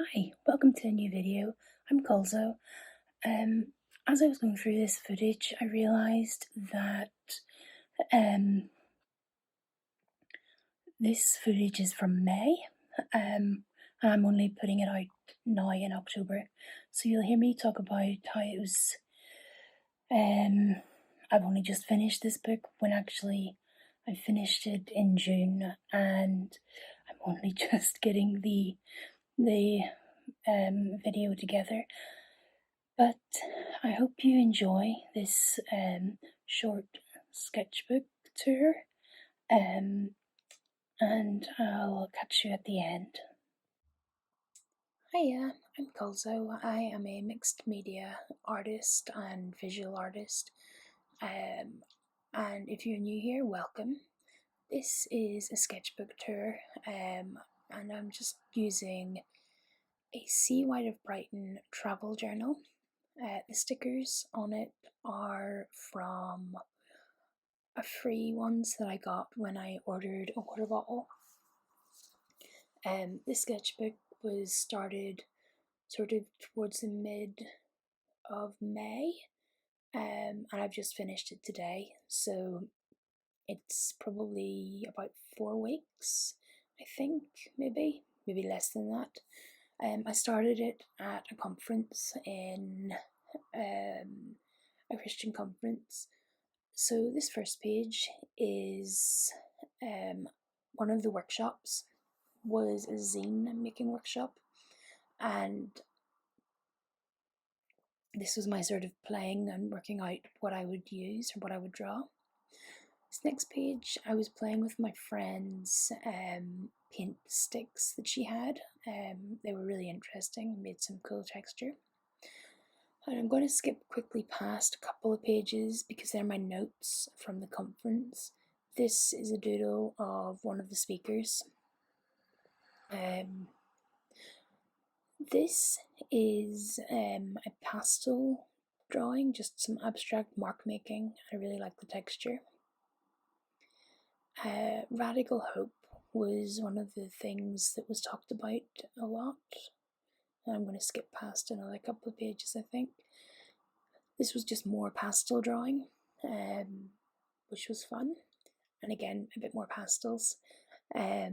Hi, welcome to a new video. I'm Colzo. As I was going through this footage, I realised that um, this footage is from May, and I'm only putting it out now in October. So you'll hear me talk about how it was. I've only just finished this book when actually I finished it in June, and I'm only just getting the video together. But I hope you enjoy this short sketchbook tour, um, and I'll catch you at the end. Hiya, I'm Colzo. I am a mixed media artist and visual artist. And if you're new here, welcome. This is a sketchbook tour, and I'm just using a Sea White of Brighton travel journal. The stickers on it are from a free ones that I got when I ordered a water bottle. This sketchbook was started sort of towards the mid of May, and I've just finished it today, so it's probably about 4 weeks, I think, maybe less than that. I started it at a conference in a Christian conference. So this first page is one of the workshops was a zine making workshop, and this was my sort of playing and working out what I would use or what I would draw. This next page, I was playing with my friend's paint sticks that she had. They were really interesting, made some cool texture. And I'm going to skip quickly past a couple of pages because they're my notes from the conference. This is a doodle of one of the speakers. This is a pastel drawing, just some abstract mark making. I really like the texture. Radical hope was one of the things that was talked about a lot. I'm going to skip past another couple of pages, I think. This was just more pastel drawing, which was fun, and again a bit more pastels. I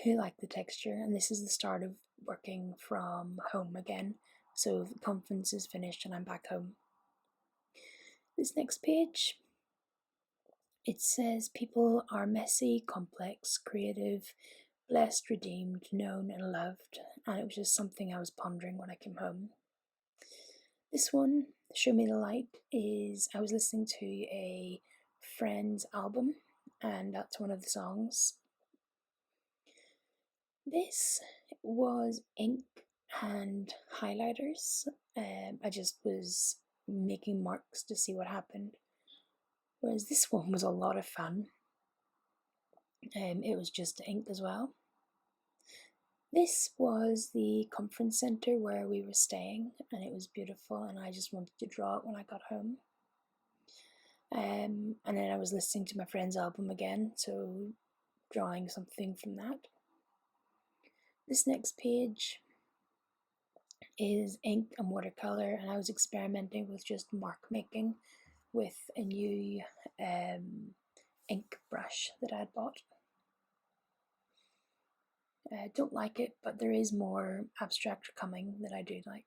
really like the texture, and this is the start of working from home again, so the conference is finished and I'm back home. This next page, it says people are messy, complex, creative, blessed, redeemed, known and loved, and it was just something I was pondering when I came home. This one, Show Me the Light, is I was listening to a friend's album, and that's one of the songs. This was ink and highlighters. I just was making marks to see what happened. Whereas this one was a lot of fun. It was just ink as well. This was the conference centre where we were staying, and it was beautiful, and I just wanted to draw it when I got home. And then I was listening to my friend's album again, so drawing something from that. This next page is ink and watercolour, and I was experimenting with just mark making with a new ink brush that I'd bought. I don't like it, but there is more abstract coming that I do like.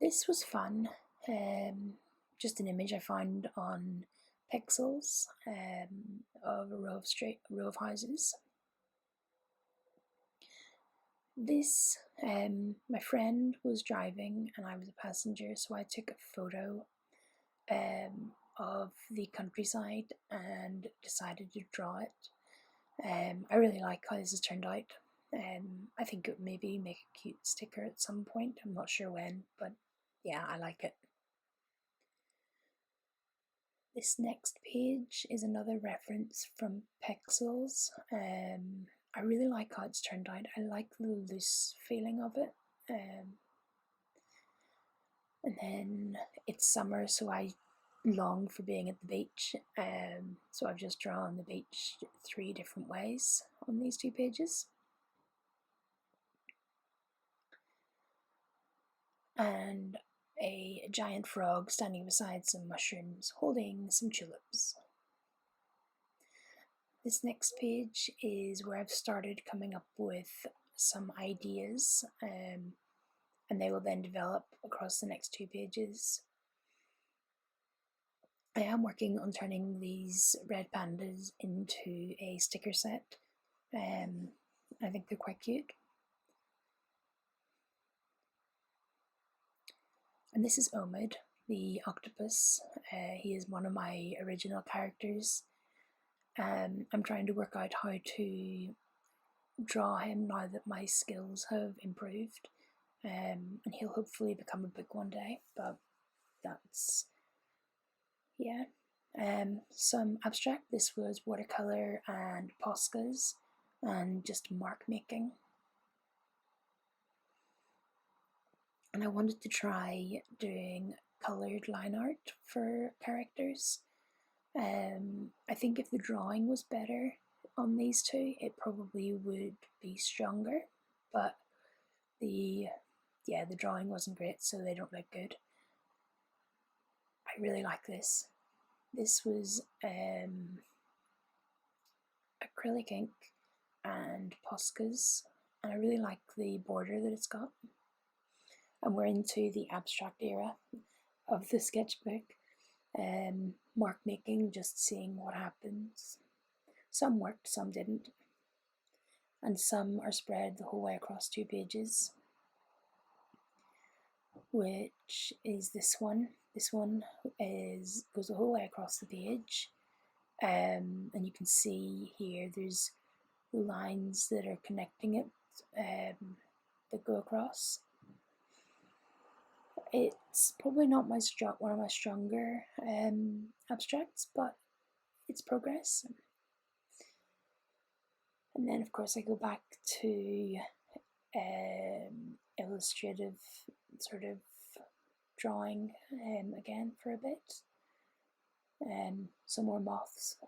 This was fun, just an image I found on Pixels of a row of houses. This, my friend was driving and I was a passenger, so I took a photo of the countryside and decided to draw it. I really like how this has turned out. I think it would maybe make a cute sticker at some point. I'm not sure when, but yeah, I like it. This next page is another reference from Pixels. I really like how it's turned out. I like the loose feeling of it. And then it's summer, so I long for being at the beach. So I've just drawn the beach 3 different ways on these 2 pages. and a giant frog standing beside some mushrooms holding some tulips. This next page is where I've started coming up with some ideas, and they will then develop across the next 2 pages. I am working on turning these red pandas into a sticker set. I think they're quite cute. And this is Omid, the octopus. He is one of my original characters. I'm trying to work out how to draw him now that my skills have improved, and he'll hopefully become a book one day, but that's, yeah. Some abstract. This was watercolour and Poscas and just mark making. And I wanted to try doing coloured line art for characters. I think if the drawing was better on these 2, it probably would be stronger, but the drawing wasn't great, so they don't look good. I really like this. This was acrylic ink and Poscas, and I really like the border that it's got. And we're into the abstract era of the sketchbook. Mark making, just seeing what happens. Some worked, some didn't, and some are spread the whole way across 2 pages, which is this one. This one goes the whole way across the page, and you can see here there's lines that are connecting it, that go across. It's probably not one of my stronger abstracts, but it's progress. And then of course I go back to illustrative sort of drawing again for a bit. Some more moths.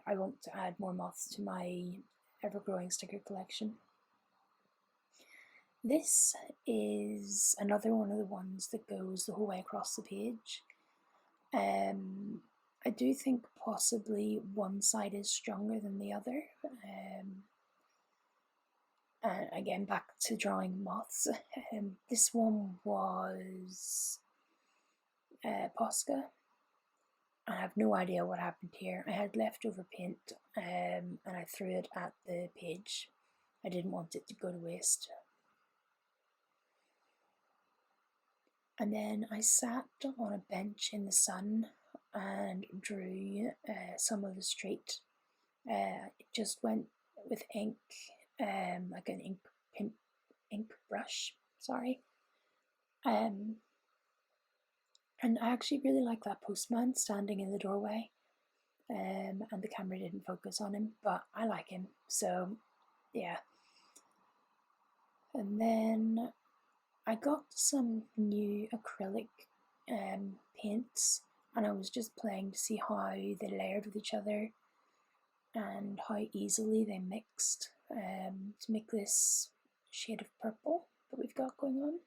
I want to add more moths to my ever-growing sticker collection. This is another one of the ones that goes the whole way across the page. I do think possibly one side is stronger than the other. And again, back to drawing moths. This one was Posca. I have no idea what happened here. I had leftover paint, and I threw it at the page. I didn't want it to go to waste. And then I sat on a bench in the sun and drew some of the street. It just went with ink, like an ink brush, sorry. And I actually really like that postman standing in the doorway, and the camera didn't focus on him, but I like him, so yeah. And then I got some new acrylic paints, and I was just playing to see how they layered with each other and how easily they mixed to make this shade of purple that we've got going on.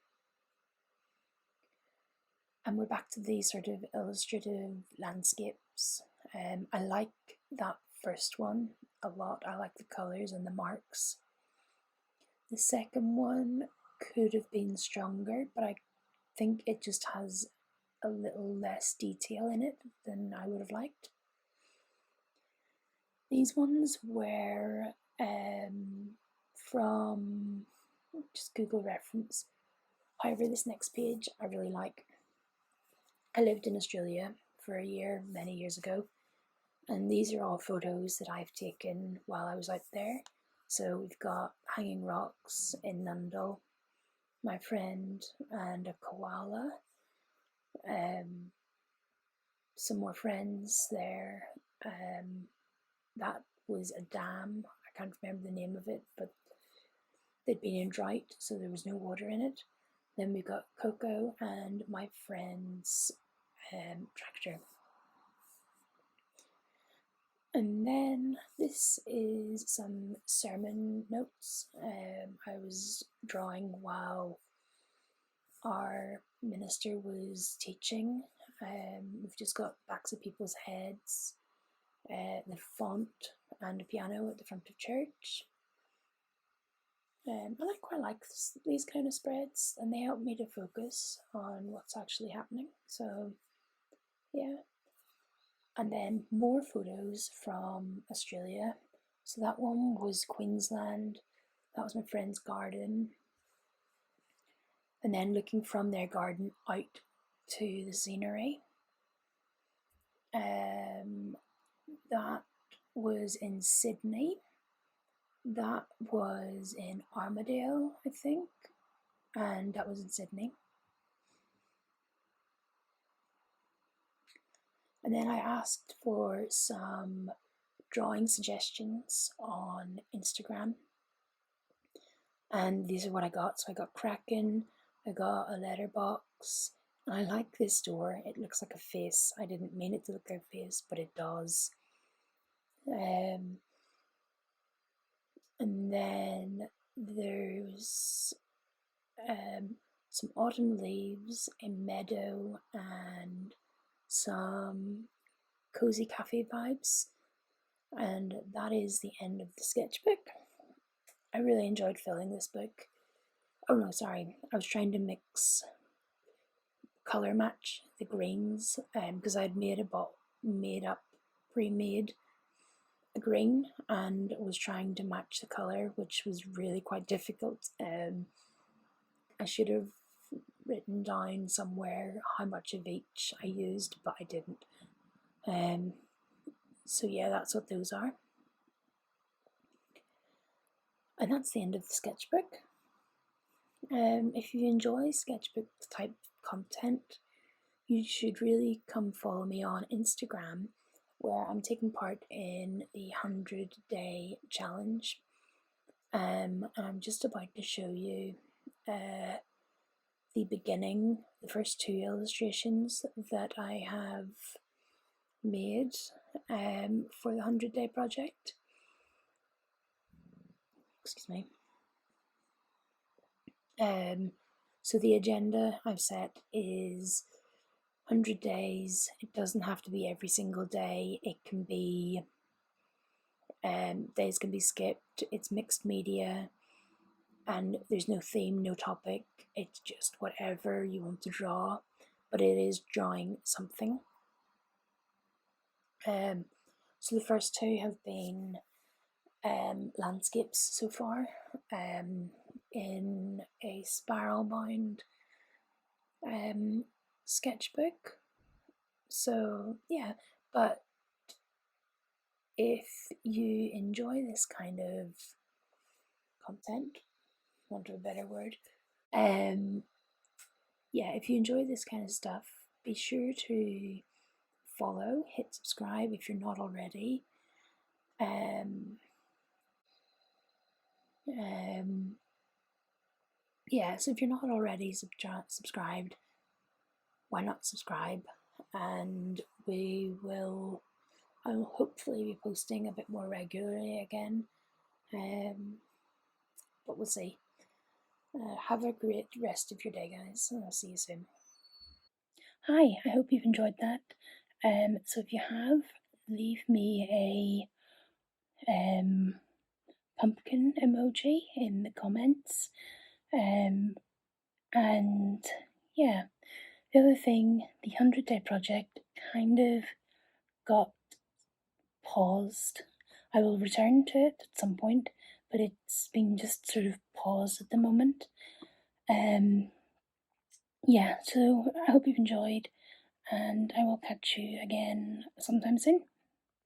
And we're back to these sort of illustrative landscapes. I like that first one a lot. I like the colours and the marks. The second one could have been stronger, but I think it just has a little less detail in it than I would have liked. These ones were from just Google reference. However, this next page I really like. I lived in Australia for a year many years ago, and these are all photos that I've taken while I was out there. So we've got hanging rocks in Nundle, my friend and a koala, some more friends there. That was a dam. I can't remember the name of it, but they'd been in drought, so there was no water in it. Then we got Coco and my friend's tractor. And then this is some sermon notes I was drawing while our minister was teaching. We've just got backs of people's heads, the font and a piano at the front of church. And I quite like these kind of spreads, and they help me to focus on what's actually happening. So yeah. And then more photos from Australia. So that one was Queensland. That was my friend's garden. And then looking from their garden out to the scenery. That was in Sydney. That was in Armadale, I think. And that was in Sydney. And then I asked for some drawing suggestions on Instagram. And these are what I got. So I got Kraken, I got a letterbox, and I like this door. It looks like a face. I didn't mean it to look like a face, but it does. And then there's some autumn leaves, a meadow, and some cozy cafe vibes. And that is the end of the sketchbook. I really enjoyed filling this book. Oh no, sorry, I was trying to colour match the greens because I'd pre-made a green and was trying to match the colour, which was really quite difficult. I should have written down somewhere how much of each I used, but I didn't. So yeah, that's what those are. And that's the end of the sketchbook. If you enjoy sketchbook type content, you should really come follow me on Instagram, where I'm taking part in the 100-day challenge. And I'm just about to show you the beginning, the first two illustrations that I have made for the 100-day project. Excuse me. So the agenda I've set is 100 days. It doesn't have to be every single day. It can be, days can be skipped. It's mixed media, and there's no theme, no topic. It's just whatever you want to draw, but it is drawing something. So the first two have been landscapes so far, in a spiral bound sketchbook. So yeah, but if you enjoy this kind of content, want a better word, yeah, if you enjoy this kind of stuff, be sure to follow, hit subscribe if you're not already. Yeah, so if you're not already subscribed, why not subscribe? And I will hopefully be posting a bit more regularly again, but we'll see. Have a great rest of your day, guys, and I'll see you soon. Hi, I hope you've enjoyed that. So if you have, leave me a pumpkin emoji in the comments. And yeah, the other thing, the 100-day project kind of got paused. I will return to it at some point, but it's been just sort of paused at the moment. Yeah, so I hope you've enjoyed, and I will catch you again sometime soon.